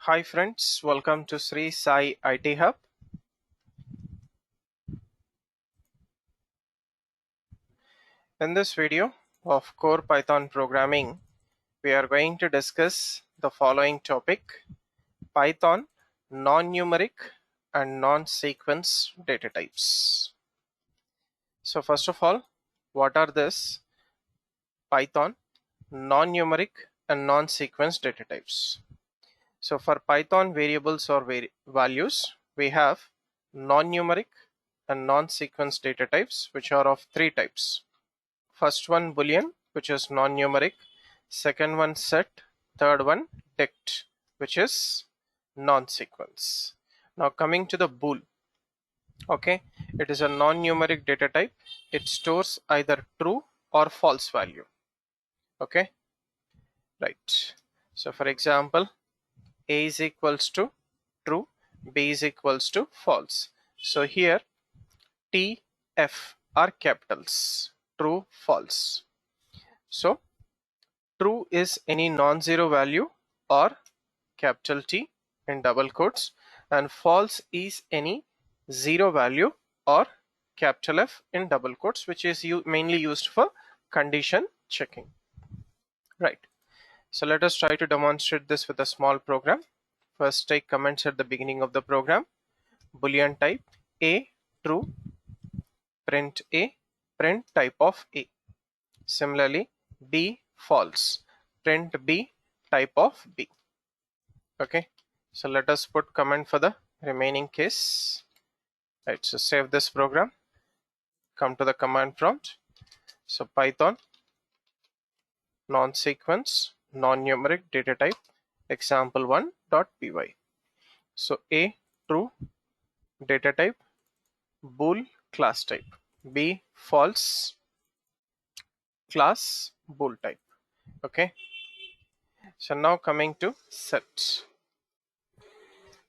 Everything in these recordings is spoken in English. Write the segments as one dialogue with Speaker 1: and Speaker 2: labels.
Speaker 1: Hi friends, welcome to Sri Sai IT Hub. In this video of Core Python Programming, we are going to discuss the following topic: Python non-numeric and non-sequence data types. So first of all, what are this Python non-numeric and non-sequence data types? So for Python variables or values, we have non-numeric and non-sequence data types, which are of three types. First one boolean, which is non-numeric. Second one set. Third one dict, which is non-sequence. Now coming to the bool. Okay, it is a non-numeric data type. It stores either true or false value. Okay, right. So for example, a is equals to true, b is equals to false. So here T, F are capitals, true, false. So true is any non-zero value or capital T in double quotes, and false is any zero value or capital F in double quotes, which is mainly used for condition checking. Right. So let us try to demonstrate this with a small program. First take comments at the beginning of the program. Boolean type A true, print A, print type of A. Similarly, B false, print B type of B. Okay, so let us put comment for the remaining case. Right, so save this program, come to the command prompt. So Python non-sequence non-numeric data type example1.py. So A true data type, bool class type, B false class bool type. Okay, so now coming to set.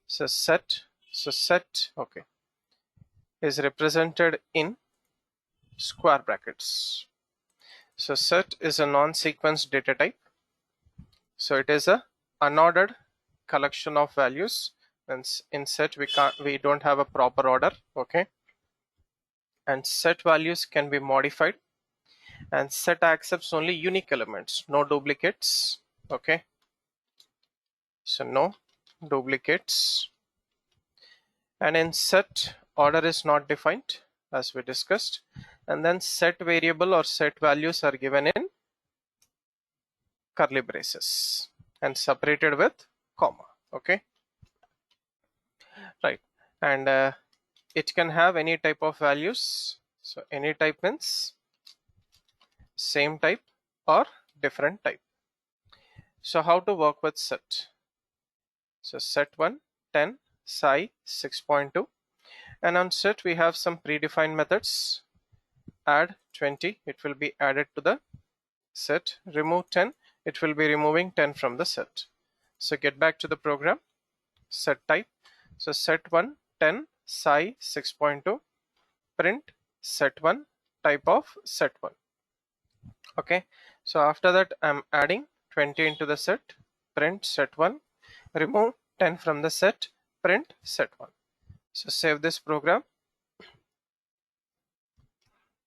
Speaker 1: So set okay is represented in square brackets. So set is a non-sequence data type. So it is a unordered collection of values, and in set we don't have a proper order. Okay, and set values can be modified, and set accepts only unique elements, no duplicates. Okay, so no duplicates. And in set, order is not defined, as we discussed, and then set variable or set values are given in curly braces and separated with comma. Okay, right. And it can have any type of values. So any type means same type or different type. So how to work with set? So set1 10 psi 6.2, and on set we have some predefined methods. Add 20, it will be added to the set. Remove 10, it will be removing 10 from the set. So get back to the program. Set type, so set1 10 psi 6.2, print set1 type of set1. Okay, so after that I'm adding 20 into the set, print set1, remove 10 from the set, print set1. So save this program.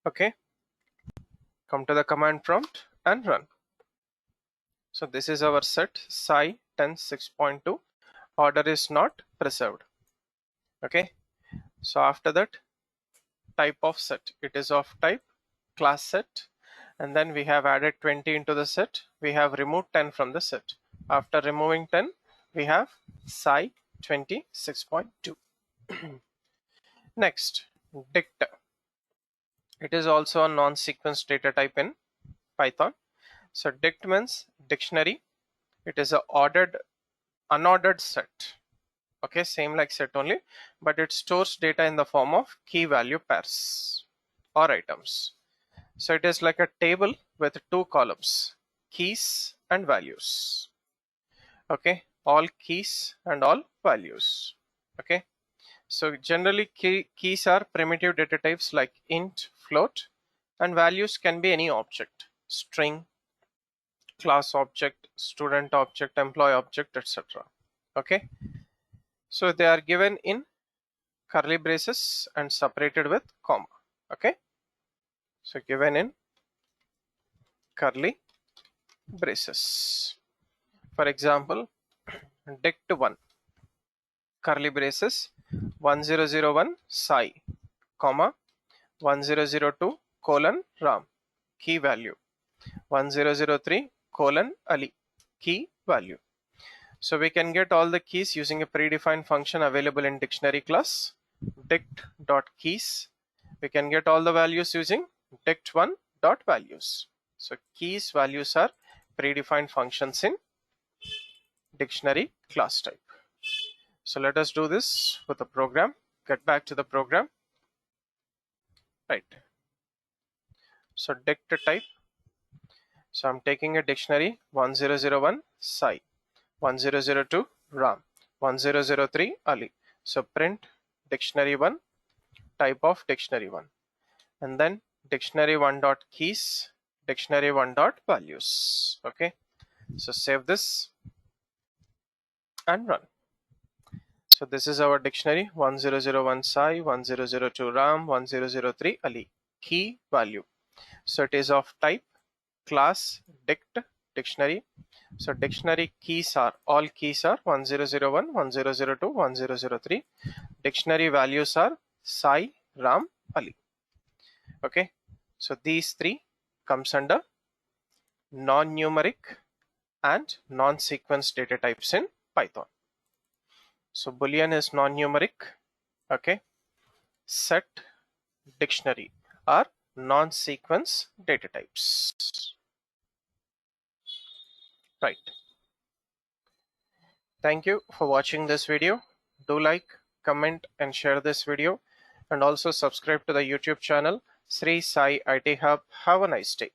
Speaker 1: Okay, come to the command prompt and run. So this is our set psi 10 6.2. Order is not preserved. Okay, so after that, type of set, it is of type class set, and then we have added 20 into the set. We have removed 10 from the set. After removing 10, we have psi 26.2. Next, dict. It is also a non-sequence data type in Python. So dict means dictionary. It is a unordered set. Okay, same like set only, but it stores data in the form of key value pairs or items. So it is like a table with two columns, keys and values. Okay, all keys and all values. Okay, so generally keys are primitive data types like int, float, and values can be any object, string, class object, student object, employee object, etc. Okay, so they are given in curly braces and separated with comma. Okay, so given in curly braces. For example, dict1 curly braces 1001 Sai, comma 1002 colon Ram, key value 1003 colon Ali, key value. So we can get all the keys using a predefined function available in dictionary class dict.keys. We can get all the values using dict1.values. So keys values are predefined functions in dictionary class type. So let us do this with the program. Get back to the program. Right. So dict type. So I'm taking a dictionary 1001 Sai, 1002 Ram, 1003 Ali. So print dictionary 1, type of dictionary 1, and then dictionary 1 dot keys, dictionary 1 dot values. Okay, so save this and run. So this is our dictionary 1001 Sai, 1002 Ram, 1003 Ali, key value. So it is of type class dict dictionary. So dictionary keys are, all keys are 1001, 1002, 1003. Dictionary values are Sai, Ram, Ali. Okay, so these three comes under non-numeric and non-sequence data types in Python. So Boolean is non-numeric. Okay, set, dictionary are non-sequence data types. Right. Thank you for watching this video. Do like, comment and share this video, and also subscribe to the YouTube channel Sri Sai IT Hub. Have a nice day.